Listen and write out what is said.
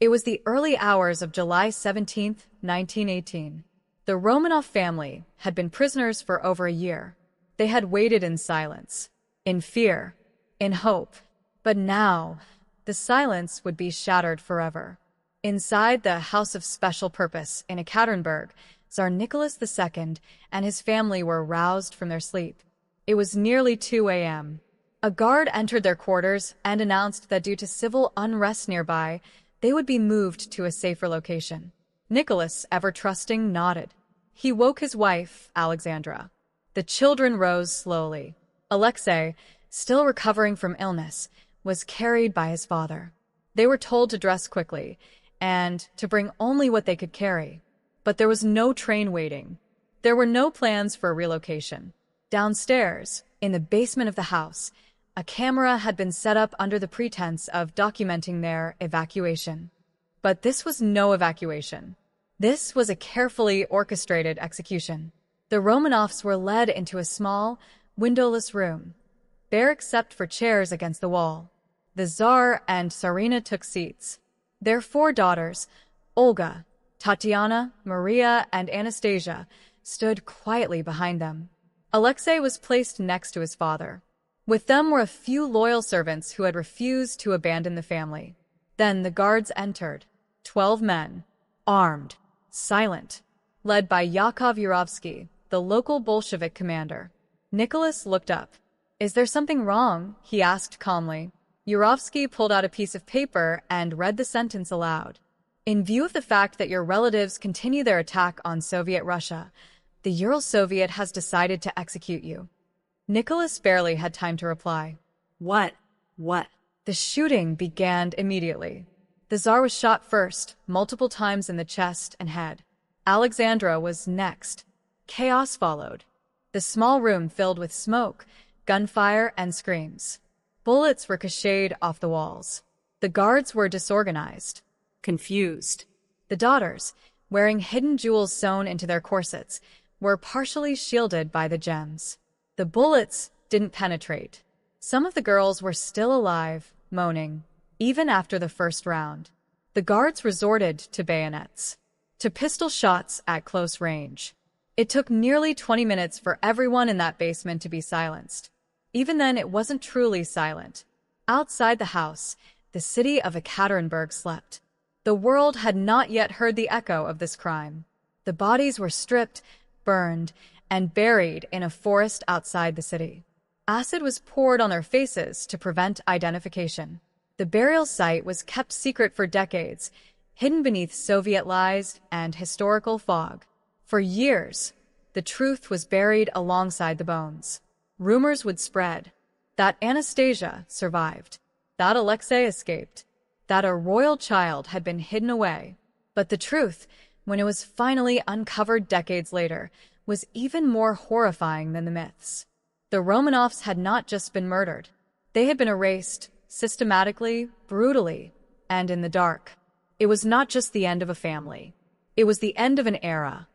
It was the early hours of July 17, 1918. The Romanov family had been prisoners for over a year. They had waited in silence, in fear, in hope. But now, the silence would be shattered forever. Inside the House of Special Purpose in Ekaterinburg, Tsar Nicholas II and his family were roused from their sleep. It was nearly 2 a.m. A guard entered their quarters and announced that due to civil unrest nearby, they would be moved to a safer location. Nicholas, ever trusting, nodded. He woke his wife, Alexandra. The children rose slowly. Alexei, still recovering from illness, was carried by his father. They were told to dress quickly and to bring only what they could carry. But there was no train waiting. There were no plans for a relocation. Downstairs, in the basement of the house, a camera had been set up under the pretense of documenting their evacuation. But this was no evacuation. This was a carefully orchestrated execution. The Romanovs were led into a small, windowless room, bare except for chairs against the wall. The Tsar and Tsarina took seats. Their 4 daughters, Olga, Tatiana, Maria, and Anastasia, stood quietly behind them. Alexei was placed next to his father. With them were a few loyal servants who had refused to abandon the family. Then the guards entered, 12 men, armed, silent, led by Yakov Yurovsky, the local Bolshevik commander. Nicholas looked up. "Is there something wrong?" he asked calmly. Yurovsky pulled out a piece of paper and read the sentence aloud. "In view of the fact that your relatives continue their attack on Soviet Russia, the Ural Soviet has decided to execute you." Nicholas barely had time to reply. What? The shooting began immediately. The Tsar was shot first, multiple times in the chest and head. Alexandra was next. Chaos followed. The small room filled with smoke, gunfire, and screams. Bullets ricocheted off the walls. The guards were disorganized, confused. The daughters, wearing hidden jewels sewn into their corsets, were partially shielded by the gems. The bullets didn't penetrate. Some of the girls were still alive, moaning, even after the first round. The guards resorted to bayonets, to pistol shots at close range. It took nearly 20 minutes for everyone in that basement to be silenced. Even then, it wasn't truly silent. Outside the house, the city of Ekaterinburg slept. The world had not yet heard the echo of this crime. The bodies were stripped, burned, and buried in a forest outside the city. Acid was poured on their faces to prevent identification. The burial site was kept secret for decades, hidden beneath Soviet lies and historical fog. For years, the truth was buried alongside the bones. Rumors would spread that Anastasia survived, that Alexei escaped, that a royal child had been hidden away. But the truth, when it was finally uncovered decades later, was even more horrifying than the myths. The Romanovs had not just been murdered. They had been erased, systematically, brutally, and in the dark. It was not just the end of a family. It was the end of an era,